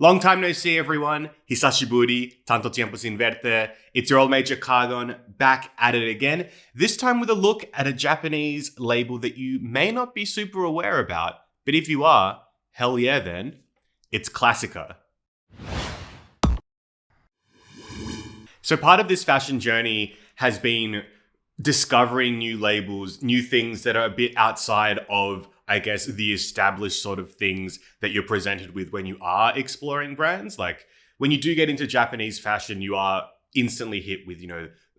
Long time no see, everyone. Hisashiburi, tanto tiempo sin verte. It's your old mate Cardon, back at it again. This time with a look at a Japanese label that you may not be super aware about, but if you are, hell yeah then, it's klasica. So part of this fashion journey has been discovering new labels, new things that are a bit outside of, I guess, the established sort of things that you're presented with when you are exploring brands. Like when you do get into Japanese fashion, you are instantly hit with,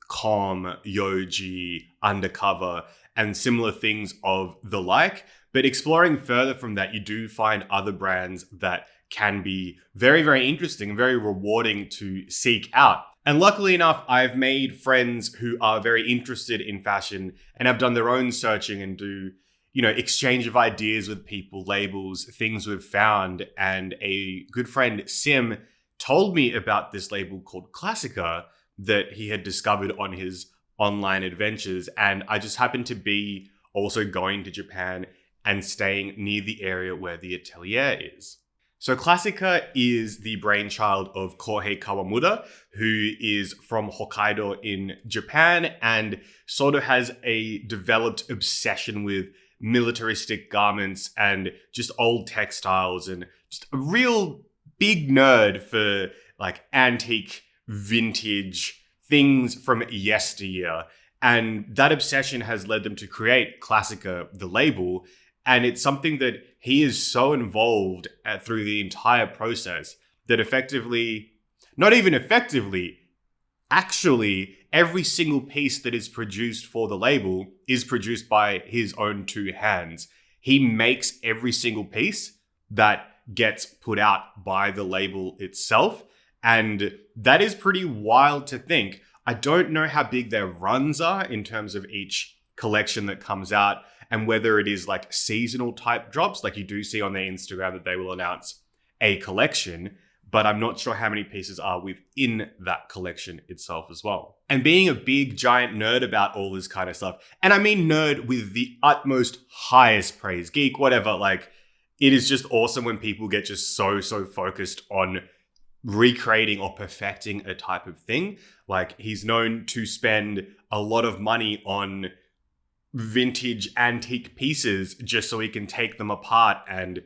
com, yoji, undercover, and similar things of the like. But exploring further from that, you do find other brands that can be very, very interesting and very rewarding to seek out. And luckily enough, I've made friends who are very interested in fashion and have done their own searching and do, exchange of ideas with people, labels, things we've found. And a good friend, Sim, told me about this label called klasica that he had discovered on his online adventures. And I just happened to be also going to Japan and staying near the area where the atelier is. So klasica is the brainchild of Kohei Kawamura, who is from Hokkaido in Japan and sort of has a developed obsession with militaristic garments and just old textiles, and just a real big nerd for like antique, vintage things from yesteryear. And that obsession has led them to create klasica, the label. And it's something that he is so involved through the entire process that actually every single piece that is produced for the label is produced by his own two hands. He makes every single piece that gets put out by the label itself. And that is pretty wild to think. I don't know how big their runs are in terms of each collection that comes out, and whether it is like seasonal type drops, like you do see on their Instagram that they will announce a collection, but I'm not sure how many pieces are within that collection itself as well. And being a big giant nerd about all this kind of stuff, and I mean nerd with the utmost highest praise, geek, whatever, like it is just awesome when people get just so focused on recreating or perfecting a type of thing. Like he's known to spend a lot of money on vintage antique pieces just so he can take them apart and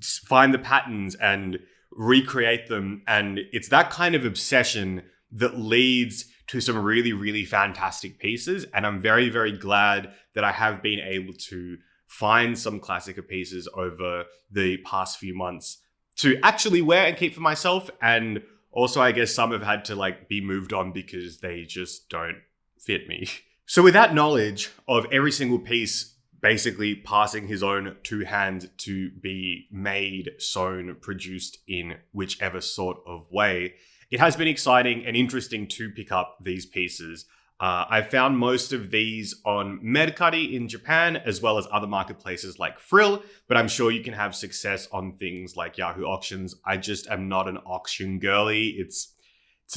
find the patterns and recreate them. And it's that kind of obsession that leads to some really, really fantastic pieces. And I'm very, very glad that I have been able to find some klasica pieces over the past few months to actually wear and keep for myself. And also, I guess some have had to be moved on because they just don't fit me. So with that knowledge of every single piece basically passing his own two hands to be made, sewn, produced in whichever sort of way, it has been exciting and interesting to pick up these pieces. I found most of these on Mercari in Japan, as well as other marketplaces like Frill, but I'm sure you can have success on things like Yahoo Auctions. I just am not an auction girly. It's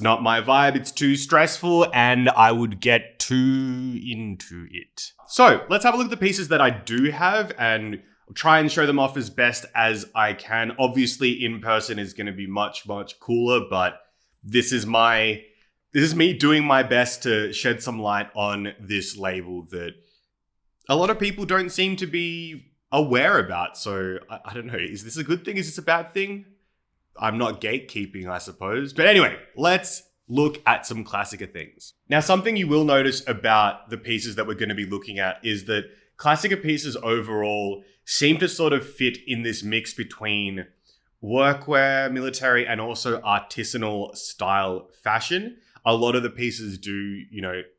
not my vibe. It's too stressful and I would get too into it. So let's have a look at the pieces that I do have and try and show them off as best as I can. Obviously in person is going to be much, much cooler, but this is me doing my best to shed some light on this label that a lot of people don't seem to be aware about. So I don't know. Is this a good thing? Is this a bad thing? I'm not gatekeeping, I suppose. But anyway, let's look at some klasica things. Now, something you will notice about the pieces that we're going to be looking at is that klasica pieces overall seem to sort of fit in this mix between workwear, military, and also artisanal style fashion. A lot of the pieces do,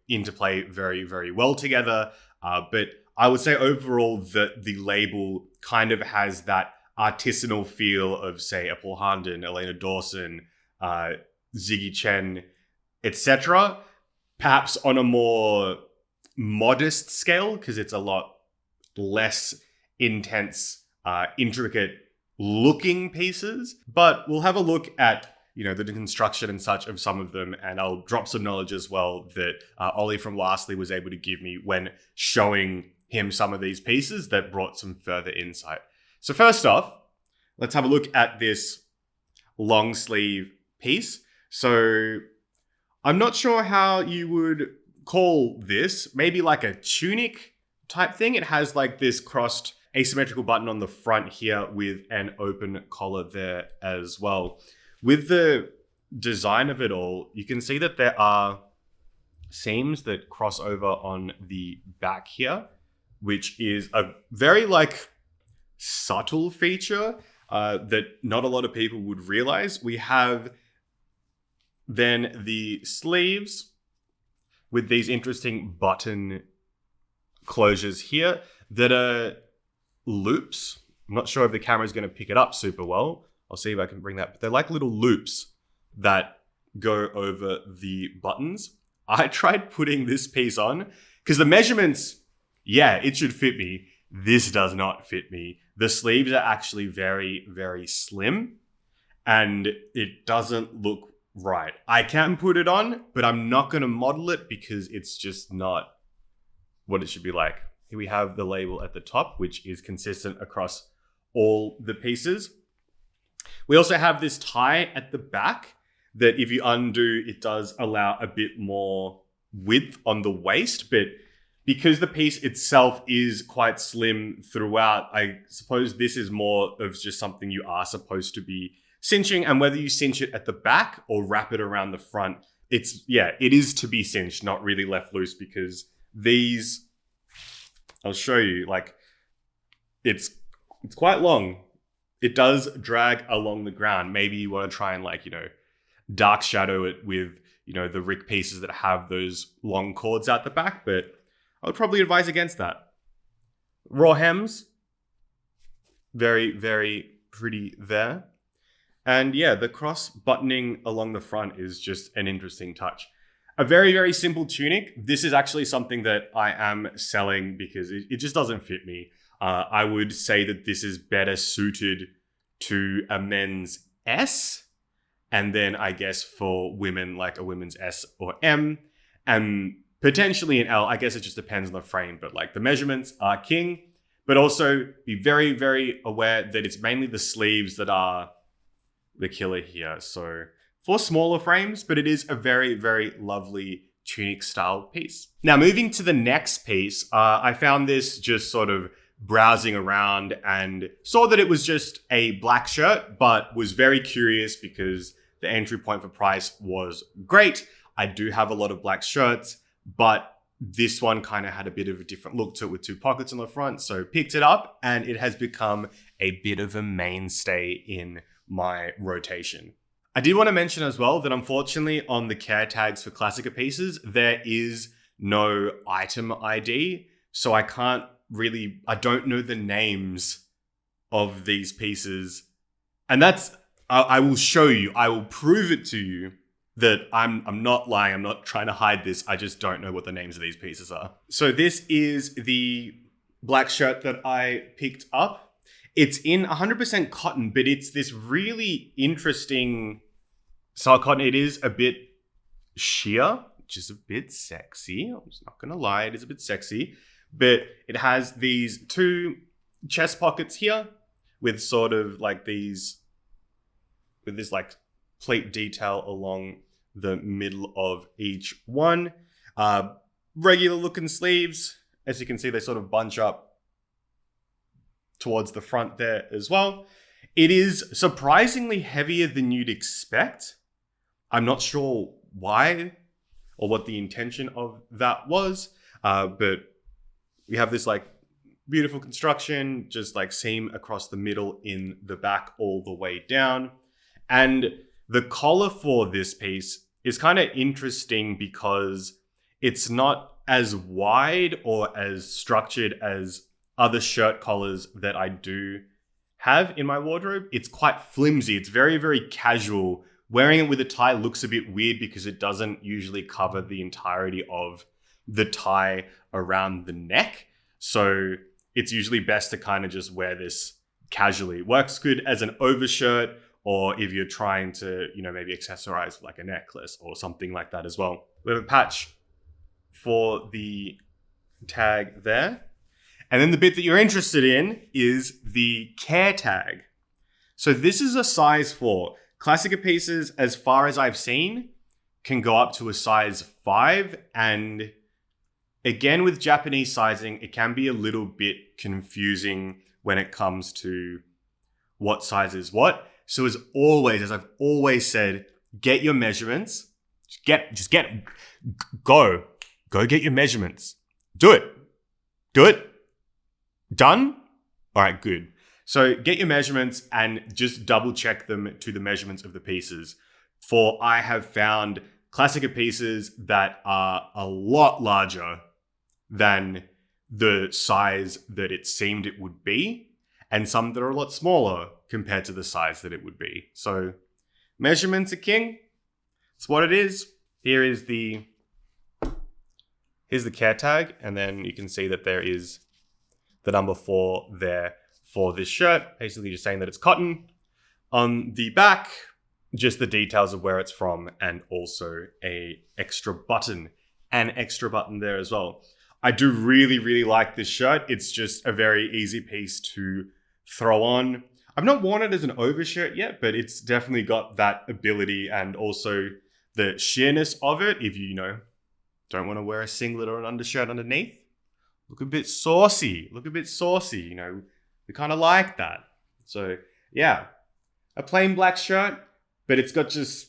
interplay very, very well together. But I would say overall that the label kind of has that artisanal feel of, say, a Paul Harnden, Elena Dawson, Ziggy Chen, etc. Perhaps on a more modest scale, because it's a lot less intense, intricate looking pieces. But we'll have a look at, the construction and such of some of them, and I'll drop some knowledge as well that Ollie from Lastly was able to give me when showing him some of these pieces that brought some further insight. So first off, let's have a look at this long sleeve piece. So I'm not sure how you would call this. Maybe like a tunic type thing. It has like this crossed asymmetrical button on the front here with an open collar there as well. With the design of it all, you can see that there are seams that cross over on the back here, which is a very like subtle feature that not a lot of people would realize. We have then the sleeves with these interesting button closures here that are loops. I'm not sure if the camera is going to pick it up super well. I'll see if I can bring that. But they're like little loops that go over the buttons. I tried putting this piece on because the measurements, yeah, it should fit me. This does not fit me. The sleeves are actually very, very slim and it doesn't look right. I can put it on, but I'm not going to model it because it's just not what it should be like. Here we have the label at the top, which is consistent across all the pieces. We also have this tie at the back that if you undo, it does allow a bit more width on the waist, but because the piece itself is quite slim throughout, I suppose this is more of just something you are supposed to be cinching, and whether you cinch it at the back or wrap it around the front, it is to be cinched, not really left loose, because these, I'll show you, like it's quite long. It does drag along the ground. Maybe you want to try and dark shadow it with, the Rick pieces that have those long cords out the back, but I would probably advise against that. Raw hems, very, very pretty there. And yeah, the cross buttoning along the front is just an interesting touch. A very, very simple tunic. This is actually something that I am selling because it just doesn't fit me. I would say that this is better suited to a men's S, and then I guess for women, like a women's S or M, and potentially an L. I guess it just depends on the frame, but like the measurements are king. But also be very, very aware that it's mainly the sleeves that are the killer here. So for smaller frames, but it is a very, very lovely tunic style piece. Now moving to the next piece, I found this just sort of browsing around and saw that it was just a black shirt, but was very curious because the entry point for price was great. I do have a lot of black shirts, but this one kind of had a bit of a different look to it with two pockets on the front. So picked it up and it has become a bit of a mainstay in my rotation. I did want to mention as well that unfortunately on the care tags for klasica pieces, there is no item ID. So I don't know the names of these pieces. And I will show you, I will prove it to you that I'm not lying. I'm not trying to hide this. I just don't know what the names of these pieces are. So this is the black shirt that I picked up. It's in 100% cotton, but it's this really interesting style cotton. It is a bit sheer, which is a bit sexy. I'm just not going to lie. It is a bit sexy, but it has these two chest pockets here with sort of like these, with this like pleat detail along the middle of each one. Regular looking sleeves. As you can see, they sort of bunch up towards the front there as well. It is surprisingly heavier than you'd expect. I'm not sure why or what the intention of that was, but we have this like beautiful construction, just like seam across the middle in the back all the way down. And the collar for this piece is kind of interesting because it's not as wide or as structured as other shirt collars that I do have in my wardrobe. It's quite flimsy. It's very, very casual. Wearing it with a tie looks a bit weird because it doesn't usually cover the entirety of the tie around the neck. So it's usually best to kind of just wear this casually. It works good as an overshirt, or if you're trying to, maybe accessorize like a necklace or something like that as well. We have a patch for the tag there. And then the bit that you're interested in is the care tag. So this is a size 4. Klasica pieces, as far as I've seen, can go up to a size 5. And again, with Japanese sizing, it can be a little bit confusing when it comes to what size is what. So as I've always said, get your measurements. Go get your measurements. Do it. Done? All right, good. So get your measurements and just double check them to the measurements of the pieces. For I have found Klasica pieces that are a lot larger than the size that it seemed it would be, and some that are a lot smaller compared to the size that it would be. So measurements are king. It's what it is. Here's the care tag, and then you can see that there is the number 4 there for this shirt, basically just saying that it's cotton. On the back, just the details of where it's from, and also an extra button there as well. I do really, really like this shirt. It's just a very easy piece to throw on. I've not worn it as an overshirt yet, but it's definitely got that ability and also the sheerness of it. If you don't want to wear a singlet or an undershirt underneath, look a bit saucy. We kind of like that. So yeah, a plain black shirt, but it's got just,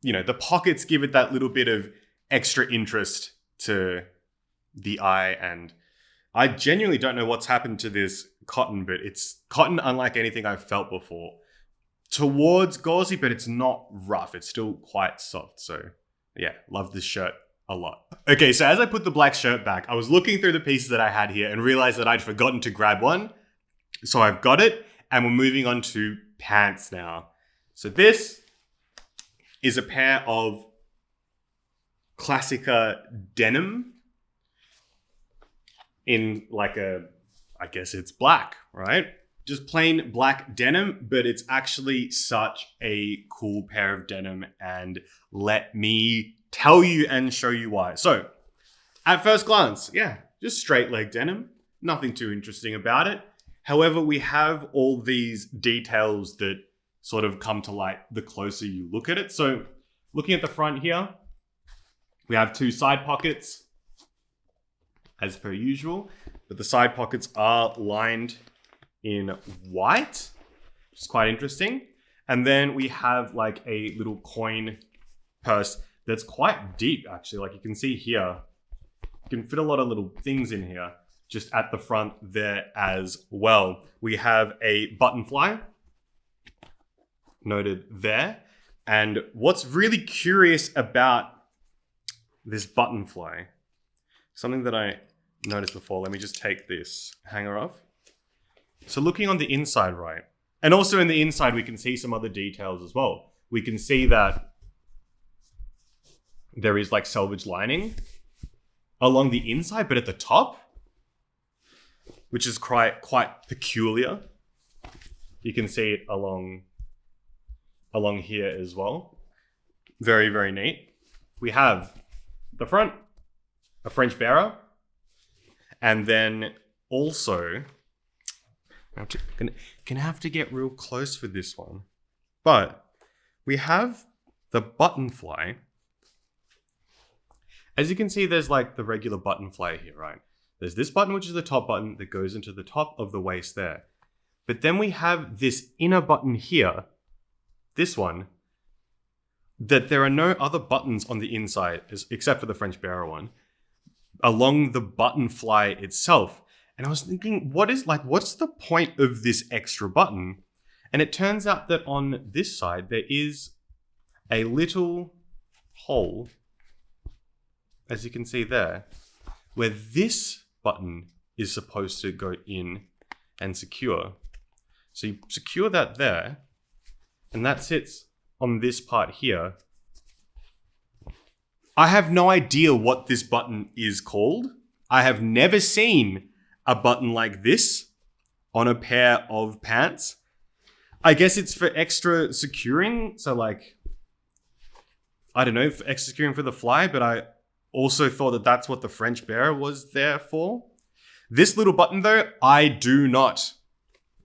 the pockets give it that little bit of extra interest to the eye. And I genuinely don't know what's happened to this cotton, but it's cotton unlike anything I've felt before. Towards gauzy, but it's not rough. It's still quite soft. So yeah, love this shirt a lot. Okay, so as I put the black shirt back, I was looking through the pieces that I had here and realized that I'd forgotten to grab one. So I've got it, and we're moving on to pants now. So this is a pair of Klasica denim in I guess it's black, right? Just plain black denim, but it's actually such a cool pair of denim, and let me tell you and show you why. So, at first glance, yeah, just straight leg denim. Nothing too interesting about it. However, we have all these details that sort of come to light the closer you look at it. So, looking at the front here, we have 2 side pockets, as per usual, but the side pockets are lined in white, which is quite interesting. And then we have like a little coin purse that's quite deep, actually. Like you can see here, you can fit a lot of little things in here, just at the front there as well. We have a button fly noted there. And what's really curious about this button fly, something that I noticed before, let me just take this hanger off. So looking on the inside, right? And also in the inside, we can see some other details as well. We can see that there is like selvage lining along the inside, but at the top, which is quite peculiar. You can see it along here as well. Very, very neat. We have the front, a French bearer, and then also, gonna have to get real close for this one, but we have the button fly. As you can see, there's like the regular button fly here, right? There's this button, which is the top button that goes into the top of the waist there. But then we have this inner button here, this one, that there are no other buttons on the inside, except for the French bearer one, along the button fly itself. And I was thinking, what's the point of this extra button? And it turns out that on this side, there is a little hole, as you can see there, where this button is supposed to go in and secure. So you secure that there, and that sits on this part here. I have no idea what this button is called. I have never seen a button like this on a pair of pants. I guess it's for extra securing. So like, I don't know, for extra securing for the fly, but I also thought that that's what the French bearer was there for. This little button though, I do not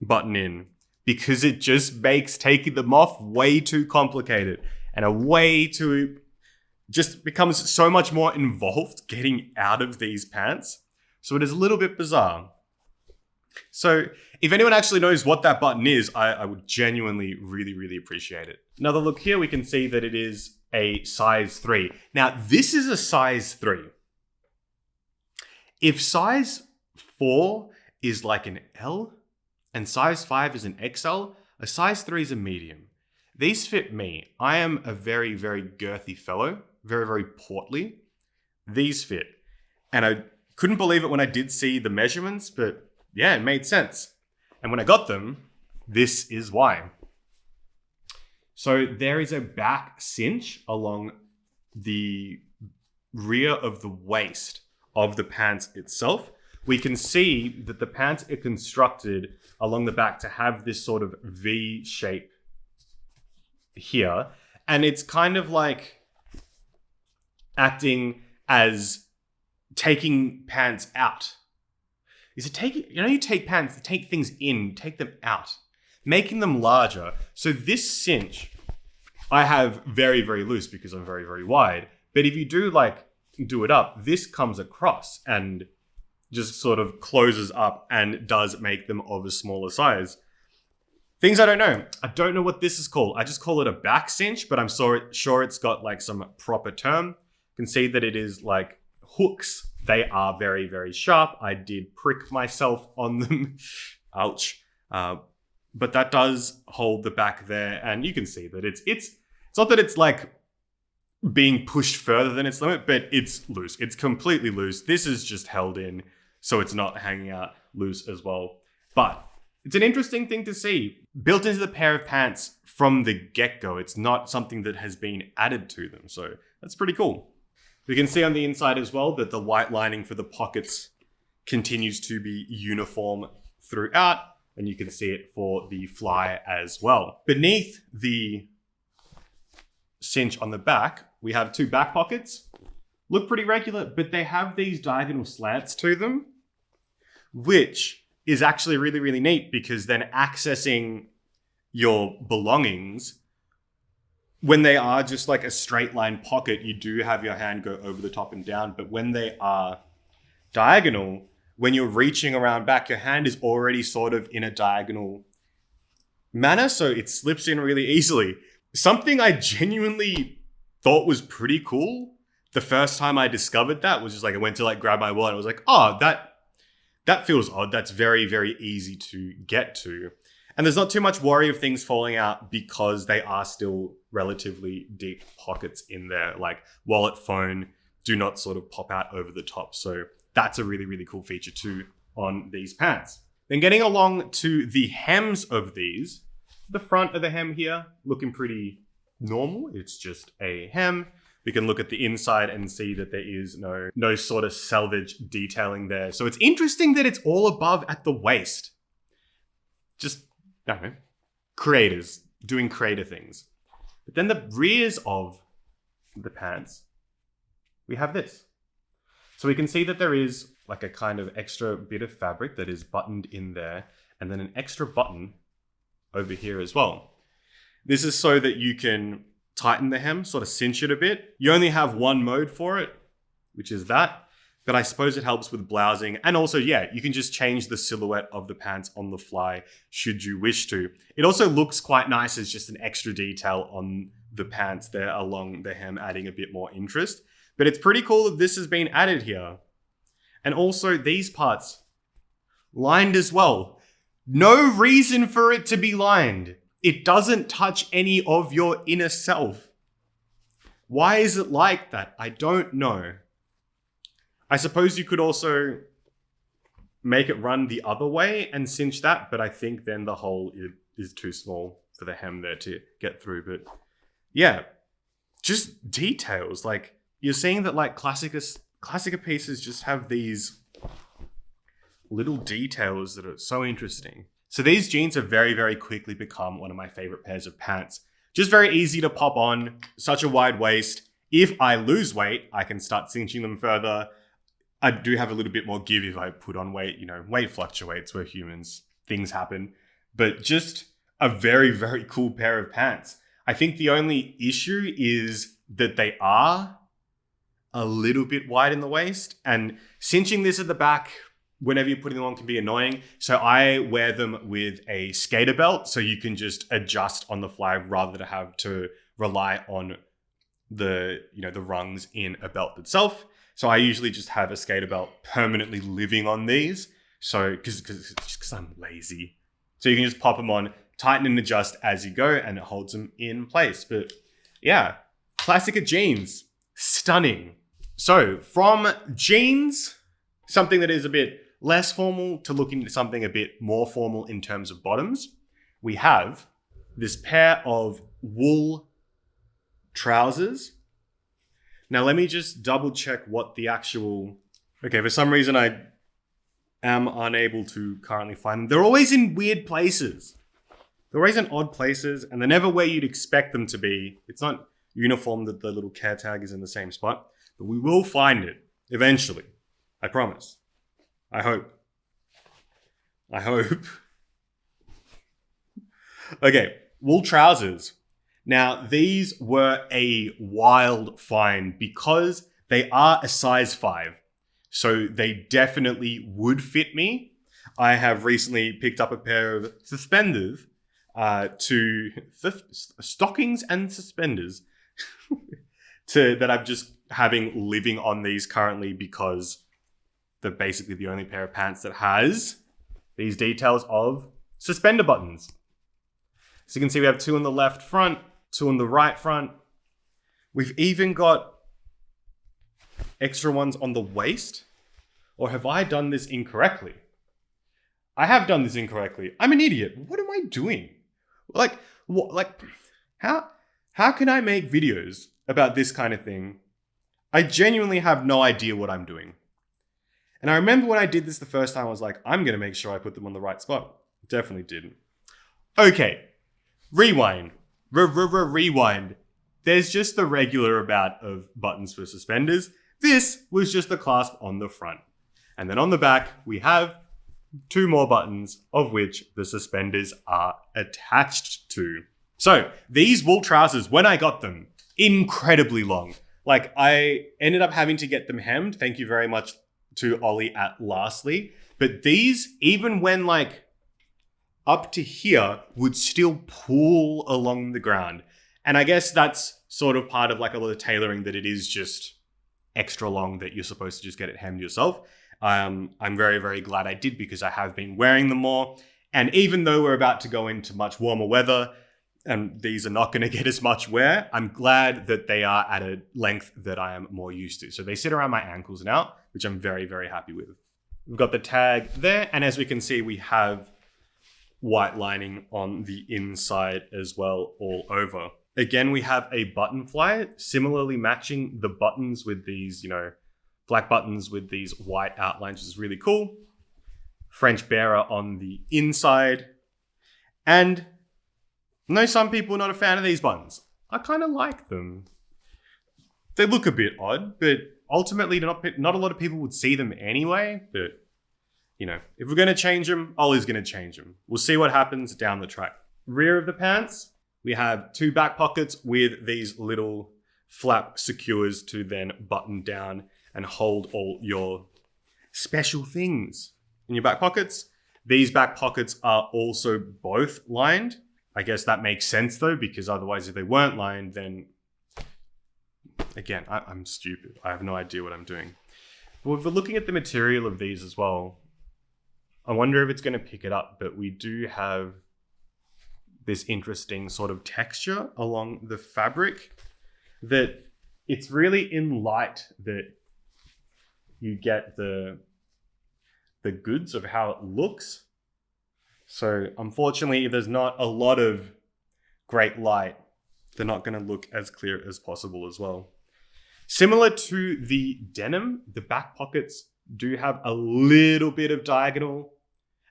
button in, because it just makes taking them off way too complicated and just becomes so much more involved getting out of these pants. So it is a little bit bizarre. So if anyone actually knows what that button is, I would genuinely really, really appreciate it. Another look here, we can see that it is a size 3. Now, this is a size 3. If size 4 is like an L and size 5 is an XL, a size 3 is a medium. These fit me. I am a very, very girthy fellow, very, very portly. These fit. And I couldn't believe it when I did see the measurements, but yeah, it made sense. And when I got them, this is why. So there is a back cinch along the rear of the waist of the pants itself. We can see that the pants are constructed along the back to have this sort of V shape here. And it's kind of like acting as taking pants out. Is it taking, you take pants, take things in, take them out, making them larger. So this cinch, I have very, very loose because I'm very, very wide. But if you do it up, this comes across and just sort of closes up and does make them of a smaller size. Things I don't know. I don't know what this is called. I just call it a back cinch, but I'm sure it's got like some proper term. You can see that it is like hooks. They are very, very sharp. I did prick myself on them. Ouch. But that does hold the back there. And you can see that it's not that it's like being pushed further than its limit, but it's loose. It's completely loose. This is just held in, so it's not hanging out loose as well. But it's an interesting thing to see. Built into the pair of pants from the get-go. It's not something that has been added to them. So that's pretty cool. We can see on the inside as well that the white lining for the pockets continues to be uniform throughout, and you can see it for the fly as well. Beneath the cinch on the back, we have 2 back pockets. Look pretty regular, but they have these diagonal slants to them, which is actually really, really neat because then accessing your belongings, when they are just like a straight line pocket, you do have your hand go over the top and down. But when they are diagonal, when you're reaching around back, your hand is already sort of in a diagonal manner. So it slips in really easily. Something I genuinely thought was pretty cool the first time I discovered that was just like, I went to like grab my wallet and I was like, oh, that feels odd. That's very, very easy to get to. And there's not too much worry of things falling out because they are still relatively deep pockets in there. Like wallet, phone do not sort of pop out over the top. So that's a really, really cool feature too on these pants. Then getting along to the hems of these, the front of the hem here looking pretty normal. It's just a hem. We can look at the inside and see that there is no sort of selvage detailing there. So it's interesting that it's all above at the waist. Just, I don't know, creators doing creator things. But then the rears of the pants, we have this. So we can see that there is like a kind of extra bit of fabric that is buttoned in there, and then an extra button over here as well. This is so that you can tighten the hem, sort of cinch it a bit. You only have one mode for it, which is that. But I suppose it helps with blousing. And also, yeah, you can just change the silhouette of the pants on the fly should you wish to. It also looks quite nice as just an extra detail on the pants there along the hem, adding a bit more interest. But it's pretty cool that this has been added here. And also these parts, lined as well. No reason for it to be lined. It doesn't touch any of your inner self. Why is it like that? I don't know. I suppose you could also make it run the other way and cinch that, but I think then the hole is too small for the hem there to get through. But yeah, just details. Like you're seeing that like Klasica pieces just have these little details that are so interesting. So these jeans have very, very quickly become one of my favorite pairs of pants. Just very easy to pop on, such a wide waist. If I lose weight, I can start cinching them further. I do have a little bit more give if I put on weight. You know, weight fluctuates. We're humans. Things happen. But just a very, very cool pair of pants. I think the only issue is that they are a little wide in the waist, and cinching this at the back whenever you're putting them on can be annoying. So I wear them with a skater belt, so you can just adjust on the fly rather than have to rely on the rungs in a belt itself. So I usually just have a skater belt permanently living on these. So because I'm lazy, so you can just pop them on, tighten and adjust as you go, and it holds them in place. But yeah, klasica jeans, stunning. So from jeans, something that is a bit less formal, to looking at something a bit more formal in terms of bottoms, we have this pair of wool trousers. Now let me just double check what the actual... Okay, for some reason I am unable to currently find them. They're always in weird places. They're always in odd places, and they're never where you'd expect them to be. It's not uniform that the little care tag is in the same spot, but we will find it eventually. I promise. I hope. Okay, wool trousers. Now, these were a wild find because they are a size 5. So they definitely would fit me. I have recently picked up a pair of suspenders, stockings and suspenders that I'm just having living on these currently because they're basically the only pair of pants that has these details of suspender buttons. So you can see we have 2 on the left front, 2 on the right front. We've even got extra ones on the waist. Or have I done this incorrectly? I have done this incorrectly. I'm an idiot. What am I doing? How can I make videos about this kind of thing? I genuinely have no idea what I'm doing. And I remember when I did this the first time, I was like, I'm going to make sure I put them on the right spot. Definitely didn't. Okay. Rewind. Rewind. There's just the regular amount of buttons for suspenders. This was just the clasp on the front. And then on the back, we have 2 more buttons, of which the suspenders are attached to. So these wool trousers, when I got them, incredibly long. Like, I ended up having to get them hemmed. Thank you very much to Ollie at Lastly. But these, even when up to here, would still pull along the ground. And I guess that's sort of part of a lot of tailoring, that it is just extra long, that you're supposed to just get it hemmed yourself. I'm very, very glad I did, because I have been wearing them more. And even though we're about to go into much warmer weather, and these are not going to get as much wear, I'm glad that they are at a length that I am more used to. So they sit around my ankles now, which I'm very, very happy with. We've got the tag there, and as we can see, we have white lining on the inside as well, all over. Again, we have a button fly, similarly matching the buttons with these, black buttons with these white outlines, which is really cool. French bearer on the inside. And I know some people are not a fan of these buttons. I kind of like them. They look a bit odd, but ultimately not a lot of people would see them anyway. But, if we're going to change them, Ollie's going to change them. We'll see what happens down the track. Rear of the pants, we have 2 back pockets with these little flap secures to then button down and hold all your special things in your back pockets. These back pockets are also both lined. I guess that makes sense though, because otherwise if they weren't lined, then again, I'm stupid. I have no idea what I'm doing. But if we're looking at the material of these as well, I wonder if it's going to pick it up, but we do have this interesting sort of texture along the fabric that it's really in light that you get the goods of how it looks. So unfortunately, if there's not a lot of great light, they're not going to look as clear as possible as well. Similar to the denim, the back pockets do have a little bit of diagonal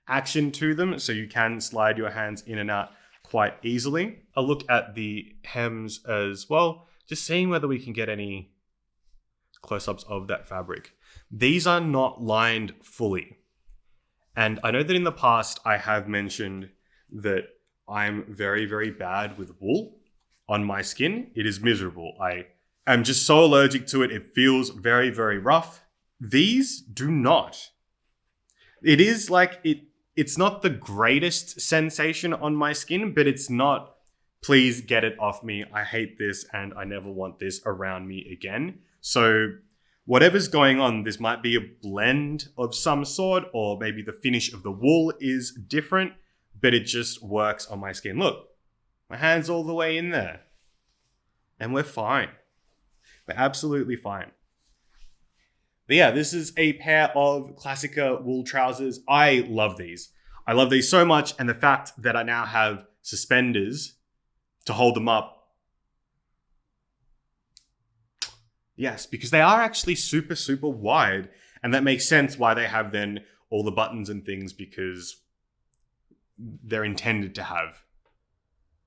action to them, so you can slide your hands in and out quite easily. A look at the hems as well, just seeing whether we can get any close-ups of that fabric. These are not lined fully. And I know that in the past I have mentioned that I'm very, very bad with wool on my skin. It is miserable. I am just so allergic to it. It feels very, very rough. These do not. It is like it's not the greatest sensation on my skin, but it's not, please get it off me. I hate this and I never want this around me again. So whatever's going on, this might be a blend of some sort, or maybe the finish of the wool is different, but it just works on my skin. Look, my hand's all the way in there. And we're fine. We're absolutely fine. But yeah, this is a pair of klasica wool trousers. I love these. I love these so much. And the fact that I now have suspenders to hold them up. Yes, because they are actually super, super wide. And that makes sense why they have then all the buttons and things, because they're intended to have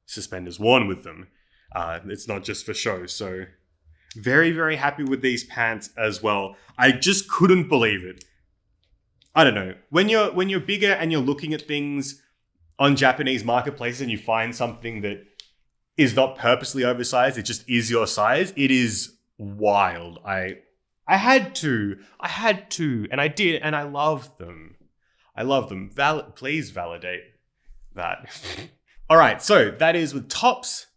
suspenders worn with them. It's not just for show. So very, very happy with these pants as well. I just couldn't believe it. I don't know. When you're bigger and you're looking at things on Japanese marketplaces and you find something that is not purposely oversized, it just is your size, it is wild. I had to, and I did, and I love them. I love them. Please validate that. All right, so that is with tops,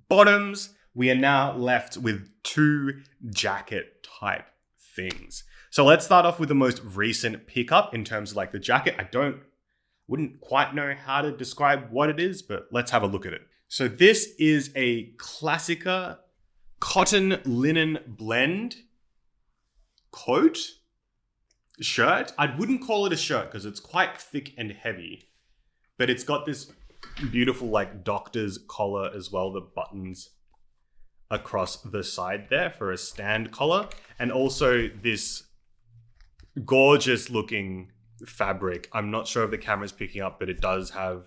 bottoms. We are now left with two jacket type things. So let's start off with the most recent pickup in terms of like the jacket. Wouldn't quite know how to describe what it is, but let's have a look at it. So this is a klasica cotton linen blend shirt. I wouldn't call it a shirt because it's quite thick and heavy, but it's got this beautiful like doctor's collar as well that buttons across the side there for a stand collar, and also this gorgeous looking fabric. I'm not sure if the camera's picking up, but it does have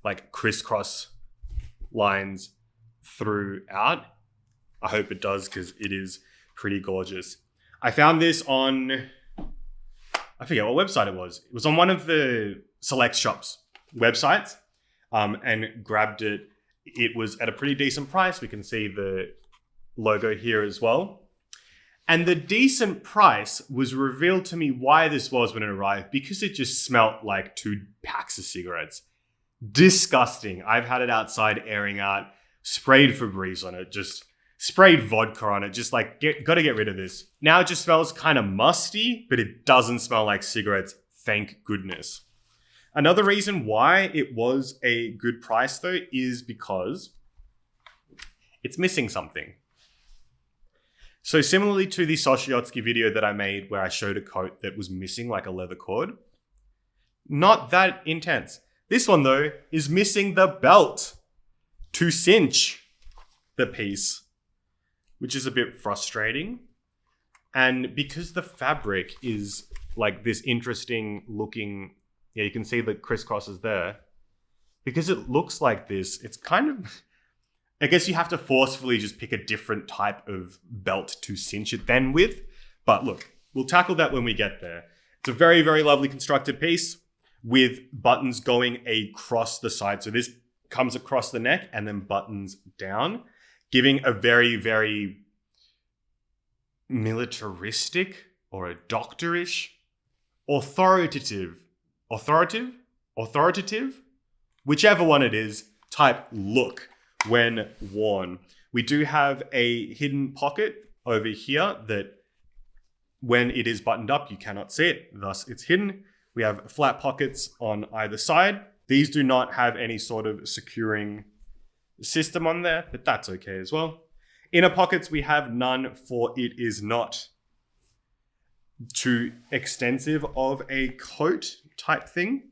like crisscross lines throughout. I hope it does, because it is pretty gorgeous. I found this on, I forget what website it was. It was on one of the select shops websites, and grabbed it. It was at a pretty decent price. We can see the logo here as well. And the decent price was revealed to me why this was when it arrived, because it just smelled like 2 packs of cigarettes. Disgusting. I've had it outside airing out, sprayed Febreze on it, just sprayed vodka on it, just like, gotta get rid of this. Now it just smells kind of musty, but it doesn't smell like cigarettes, thank goodness. Another reason why it was a good price though is because it's missing something. So similarly to the Soshiotsky video that I made where I showed a coat that was missing like a leather cord, not that intense. This one though is missing the belt to cinch the piece, which is a bit frustrating. And because the fabric is like this interesting looking, yeah, you can see the crisscrosses there. Because it looks like this, it's kind of, I guess you have to forcefully just pick a different type of belt to cinch it then with. But look, we'll tackle that when we get there. It's a very, very lovely constructed piece with buttons going across the side. So this comes across the neck and then buttons down, giving a very, very militaristic or a doctorish, authoritative, whichever one it is, type look when worn. We do have a hidden pocket over here that when it is buttoned up, you cannot see it, thus it's hidden. We have flat pockets on either side. These do not have any sort of securing system on there, but that's okay as well. Inner pockets, we have none, for it is not too extensive of a coat type thing.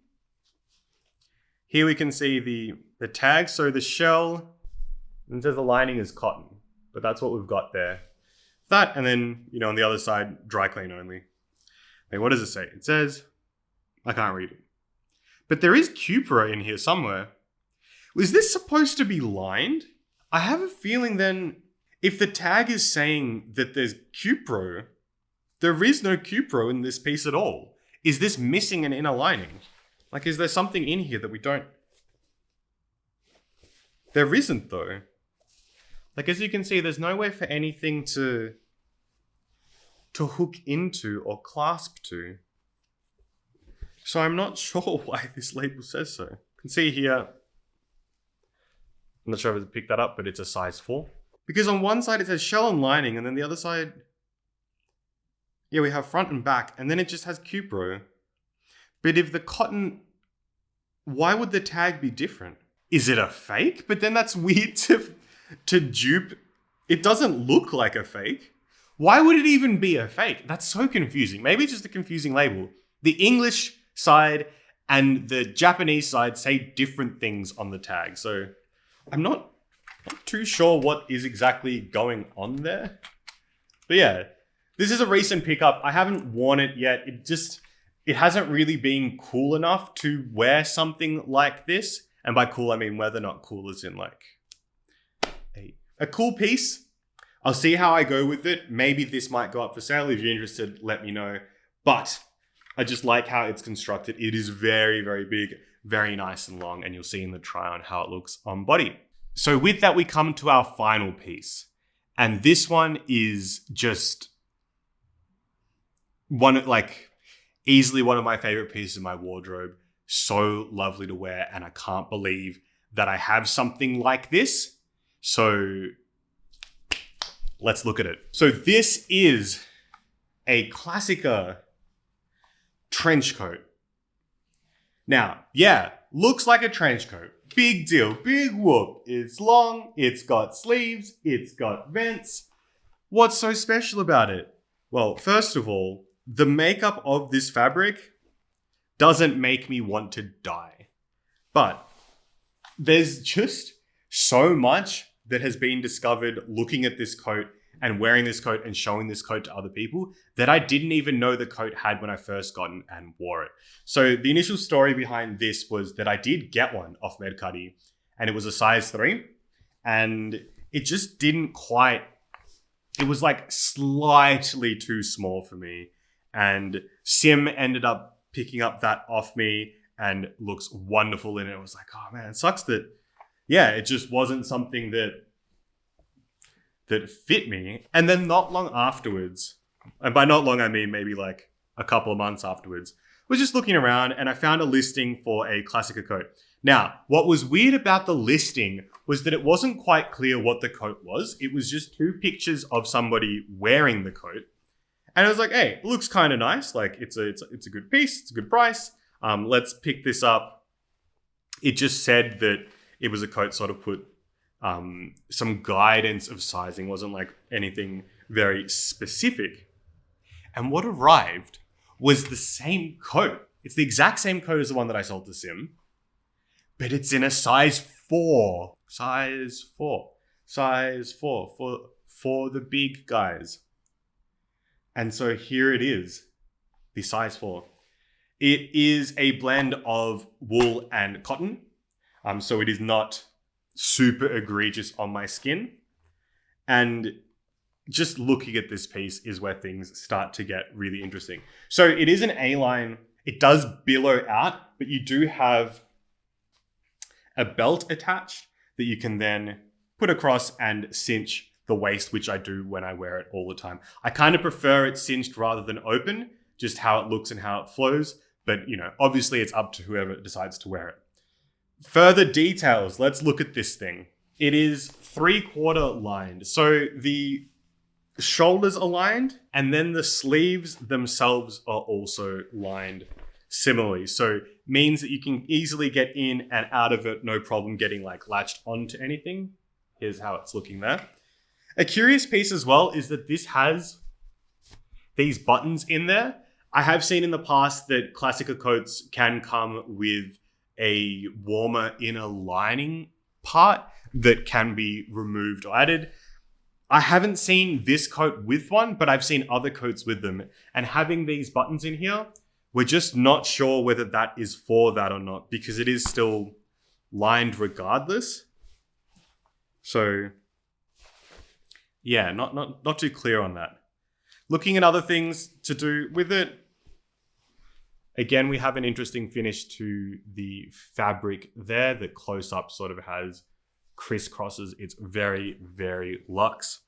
Here we can see the tag. So the shell, it says the lining is cotton, but that's what we've got there. That, and then, you know, on the other side, dry clean only. Wait, what does it say? It says, I can't read it. But there is cupra in here somewhere. Was this supposed to be lined? I have a feeling then, if the tag is saying that there's cupro, there is no cupro in this piece at all. Is this missing an inner lining? Like, is there something in here that we don't? There isn't though. Like, as you can see, there's nowhere for anything to hook into or clasp to. So I'm not sure why this label says so. You can see here, I'm not sure if I picked that up, but it's a size 4. Because on one side it says shell and lining, and then the other side, yeah, we have front and back, and then it just has Cupro. But if the cotton, why would the tag be different? Is it a fake? But then that's weird to dupe. It doesn't look like a fake. Why would it even be a fake? That's so confusing. Maybe it's just a confusing label. The English side and the Japanese side say different things on the tag. So I'm not too sure what is exactly going on there. But yeah, this is a recent pickup. I haven't worn it yet. It hasn't really been cool enough to wear something like this. And by cool, I mean whether not cool as in like a cool piece. I'll see how I go with it. Maybe this might go up for sale. If you're interested, let me know. But I just like how it's constructed. It is very, very big, very nice and long. And you'll see in the try on how it looks on body. So with that, we come to our final piece. And this one is just easily one of my favorite pieces of my wardrobe. So lovely to wear. And I can't believe that I have something like this. So let's look at it. So this is a klasica trench coat. Now, yeah, looks like a trench coat. Big deal, big whoop. It's long, it's got sleeves, it's got vents. What's so special about it? Well, first of all, the makeup of this fabric doesn't make me want to die. But there's just so much that has been discovered looking at this coat and wearing this coat and showing this coat to other people that I didn't even know the coat had when I first got it and wore it. So the initial story behind this was that I did get one off Medcuddy and it was a size 3 and it just didn't quite, it was like slightly too small for me. And Sim ended up picking up that off me and looks wonderful in it. I was like, oh man, it sucks that, yeah, it just wasn't something that fit me. And then not long afterwards, and by not long, I mean maybe like a couple of months afterwards, I was just looking around and I found a listing for a klasica coat. Now, what was weird about the listing was that it wasn't quite clear what the coat was. It was just 2 pictures of somebody wearing the coat. And I was like, hey, it looks kind of nice. Like it's a good piece. It's a good price. Let's pick this up. It just said that it was a coat sort of put some guidance of sizing. Wasn't like anything very specific. And what arrived was the same coat. It's the exact same coat as the one that I sold to Sim, but it's in a size 4. Size 4. Size 4 for the big guys. And so here it is, the size 4. It is a blend of wool and cotton. So it is not super egregious on my skin. And just looking at this piece is where things start to get really interesting. So it is an A-line. It does billow out, but you do have a belt attached that you can then put across and cinch the waist, which I do when I wear it all the time. I kind of prefer it cinched rather than open, just how it looks and how it flows. But, you know, obviously it's up to whoever decides to wear it. Further details, let's look at this thing. It is 3/4 lined. So the shoulders are lined and then the sleeves themselves are also lined similarly. So means that you can easily get in and out of it, no problem getting like latched onto anything. Here's how it's looking there. A curious piece as well is that this has these buttons in there. I have seen in the past that klasica coats can come with a warmer inner lining part that can be removed or added. I haven't seen this coat with one, but I've seen other coats with them. And having these buttons in here, we're just not sure whether that is for that or not, because it is still lined regardless. So yeah, not too clear on that. Looking at other things to do with it, again, we have an interesting finish to the fabric there. The close-up sort of has crisscrosses. It's very, very luxe.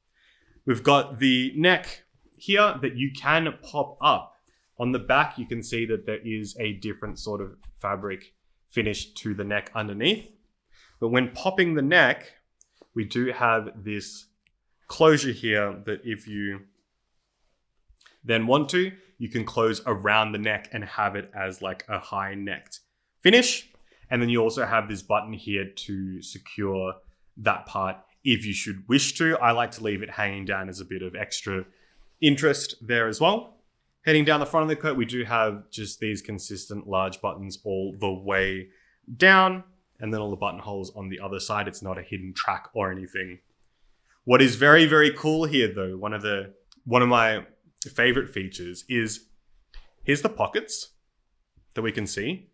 We've got the neck here that you can pop up. On the back, you can see that there is a different sort of fabric finish to the neck underneath. But when popping the neck, we do have this closure here that if you then want to, you can close around the neck and have it as like a high necked finish. And then you also have this button here to secure that part if you should wish to. I like to leave it hanging down as a bit of extra interest there as well. Heading down the front of the coat, we do have just these consistent large buttons all the way down, and then all the buttonholes on the other side. It's not a hidden track or anything. What is very, very cool here though, one of my favorite features is, here's the pockets that we can see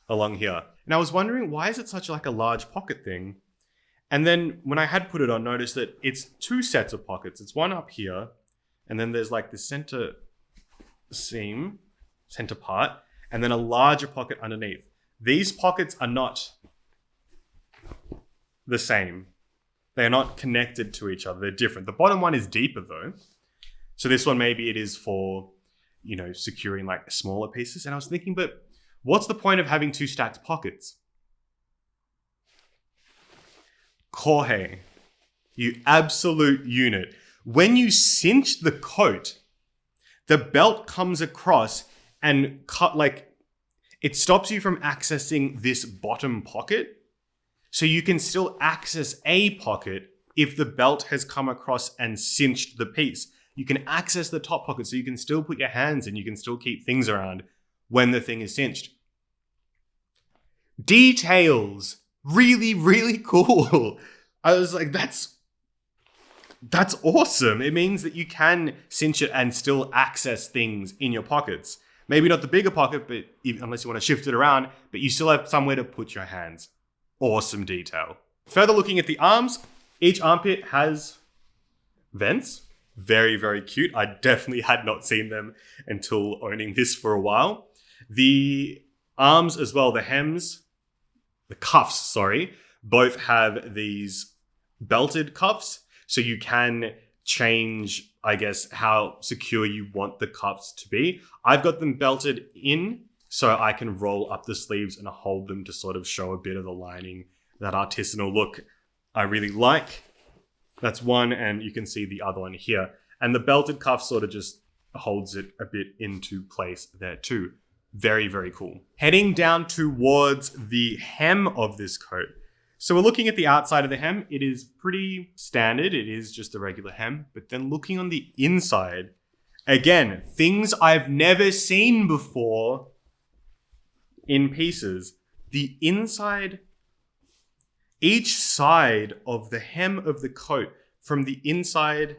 along here. And I was wondering, why is it such like a large pocket thing? And then when I had put it on, noticed that it's two sets of pockets. It's one up here, and then there's like the center seam, center part, and then a larger pocket underneath. These pockets are not the same. They're not connected to each other. They're different. The bottom one is deeper though. So this one, maybe it is for, securing like smaller pieces. And I was thinking, but what's the point of having two stacked pockets? Kohei, you absolute unit. When you cinch the coat, the belt comes across and it stops you from accessing this bottom pocket. So you can still access a pocket if the belt has come across and cinched the piece. You can access the top pocket, so you can still put your hands in, you can still keep things around when the thing is cinched. Details. Really, really cool. I was like, that's awesome. It means that you can cinch it and still access things in your pockets. Maybe not the bigger pocket, but unless you want to shift it around, but you still have somewhere to put your hands. Awesome detail. Further looking at the arms, each armpit has vents. Very, very cute. I definitely had not seen them until owning this for a while. The arms as well, the cuffs, both have these belted cuffs. So you can change, I guess, how secure you want the cuffs to be. I've got them belted in so I can roll up the sleeves and hold them to sort of show a bit of the lining, that artisanal look I really like. That's one, and you can see the other one here. And the belted cuff sort of just holds it a bit into place there too. Very, very cool. Heading down towards the hem of this coat. So we're looking at the outside of the hem. It is pretty standard. It is just a regular hem. But then looking on the inside, again, things I've never seen before in pieces. The inside, each side of the hem of the coat, from the inside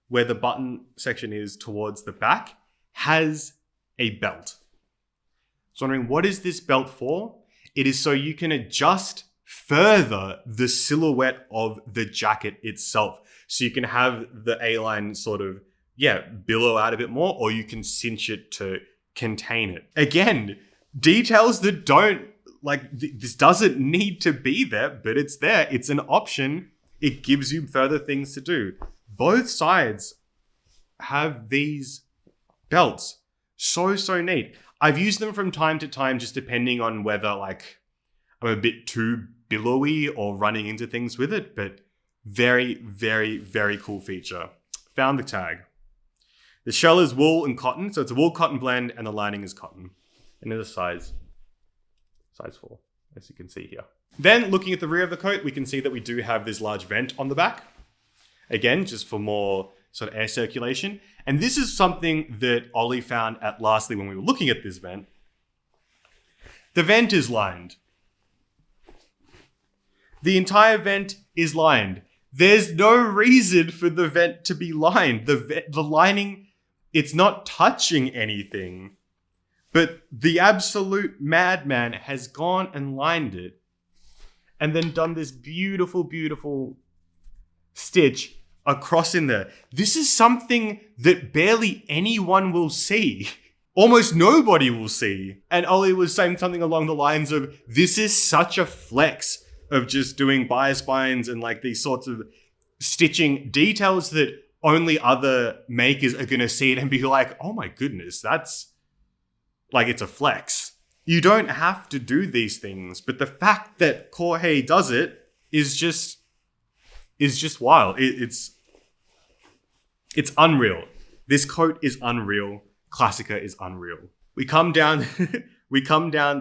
where the button section is towards the back, has a belt. I was wondering, what is this belt for? It is so you can adjust further the silhouette of the jacket itself. So you can have the A-line sort of, billow out a bit more, or you can cinch it to contain it. Again, details that don't, this doesn't need to be there, but it's there. It's an option. It gives you further things to do. Both sides have these belts. So neat. I've used them from time to time, just depending on whether I'm a bit too billowy or running into things with it, but very, very, very cool feature. Found the tag. The shell is wool and cotton, so it's a wool cotton blend, and the lining is cotton. And it's a size 4, as you can see here. Then looking at the rear of the coat, we can see that we do have this large vent on the back. Again, just for more sort of air circulation. And this is something that Ollie found at Lastly when we were looking at this vent. The vent is lined. The entire vent is lined. There's no reason for the vent to be lined. The lining, it's not touching anything. But the absolute madman has gone and lined it and then done this beautiful, beautiful stitch across in there. This is something that barely anyone will see. Almost nobody will see. And Ollie was saying something along the lines of, this is such a flex of just doing bias binds and like these sorts of stitching details that only other makers are going to see it and be like, oh my goodness, that's like, it's a flex. You don't have to do these things, but the fact that Jorge does it is just wild. It's unreal. This coat is unreal. Klasica is unreal. We come down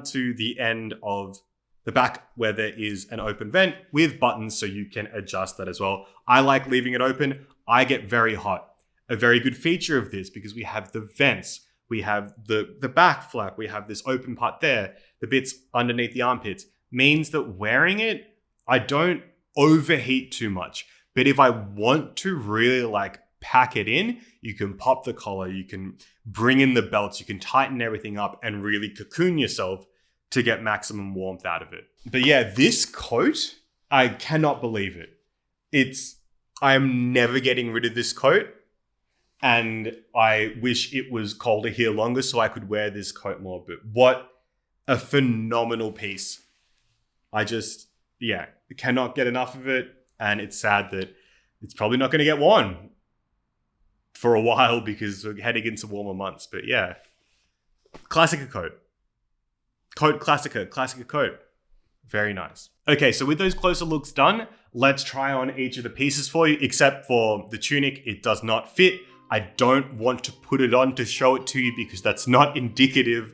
to the end of the back where there is an open vent with buttons so you can adjust that as well. I like leaving it open. I get very hot. A very good feature of this, because we have the vents, we have the back flap, we have this open part there, the bits underneath the armpits, means that wearing it, I don't overheat too much. But if I want to really like pack it in, you can pop the collar, you can bring in the belts, you can tighten everything up and really cocoon yourself to get maximum warmth out of it. But yeah, this coat, I cannot believe it. I am never getting rid of this coat. And I wish it was colder here longer so I could wear this coat more. But what a phenomenal piece. I just, cannot get enough of it. And it's sad that it's probably not going to get worn for a while because we're heading into warmer months. But yeah, Klasica coat. Coat Klasica coat. Very nice. Okay, so with those closer looks done, let's try on each of the pieces for you, except for the tunic. It does not fit. I don't want to put it on to show it to you because that's not indicative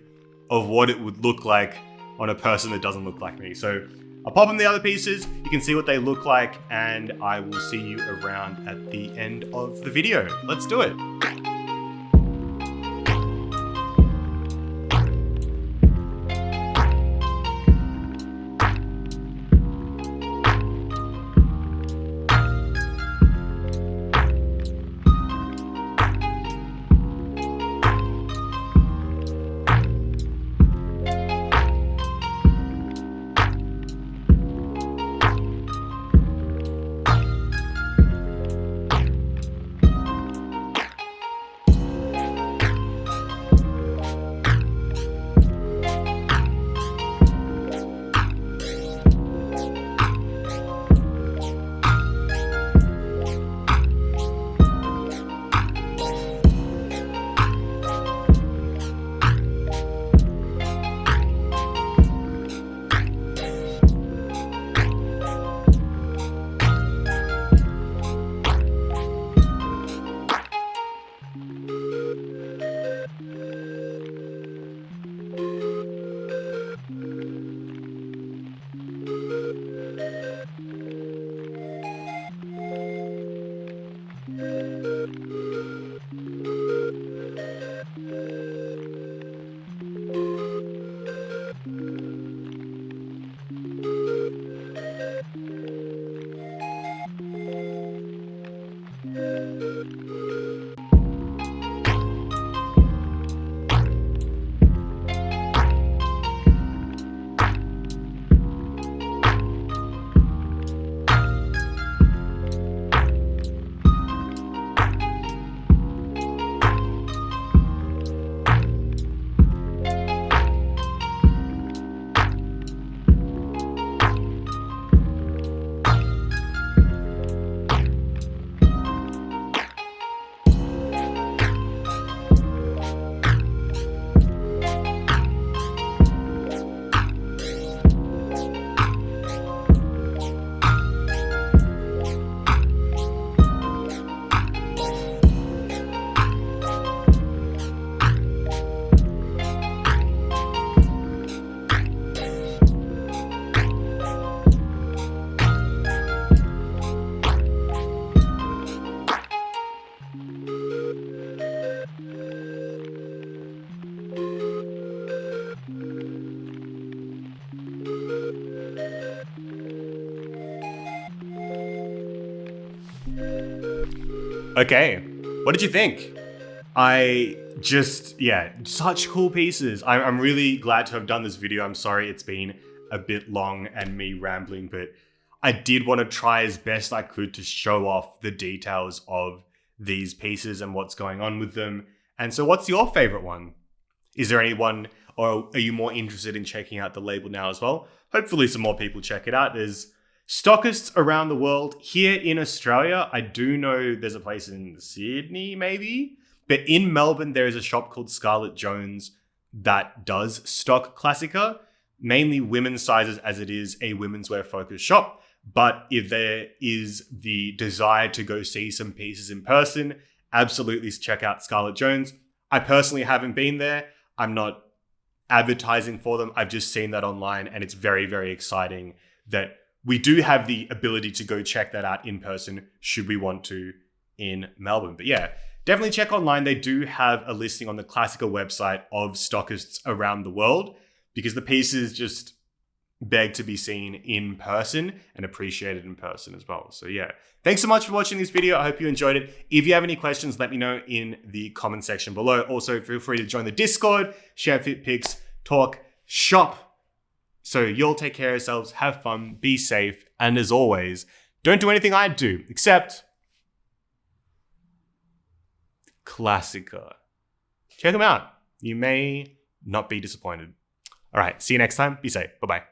of what it would look like on a person that doesn't look like me. So I'll pop in the other pieces, you can see what they look like, and I will see you around at the end of the video. Let's do it. Okay, what did you think? Such cool pieces. I'm really glad to have done this video. I'm sorry it's been a bit long and me rambling, but I did want to try as best I could to show off the details of these pieces and what's going on with them. And so what's your favorite one? Is there anyone Or are you more interested in checking out the label now as well? Hopefully some more people check it out. There's stockists around the world. Here in Australia, I do know there's a place in Sydney, maybe. But in Melbourne, there is a shop called Scarlett Jones that does stock klasica, mainly women's sizes, as it is a women's wear focused shop. But if there is the desire to go see some pieces in person, absolutely check out Scarlett Jones. I personally haven't been there. I'm not advertising for them. I've just seen that online, and it's very, very exciting that we do have the ability to go check that out in person should we want to in Melbourne. But yeah, definitely check online. They do have a listing on the klasica website of stockists around the world, because the pieces just beg to be seen in person and appreciated in person as well. So yeah, thanks so much for watching this video. I hope you enjoyed it. If you have any questions, let me know in the comment section below. Also, feel free to join the Discord, share fit pics, talk, shop. So you'll take care of yourselves, have fun, be safe, and as always, don't do anything I'd do, except klasica. Check them out. You may not be disappointed. All right, see you next time. Be safe. Bye-bye.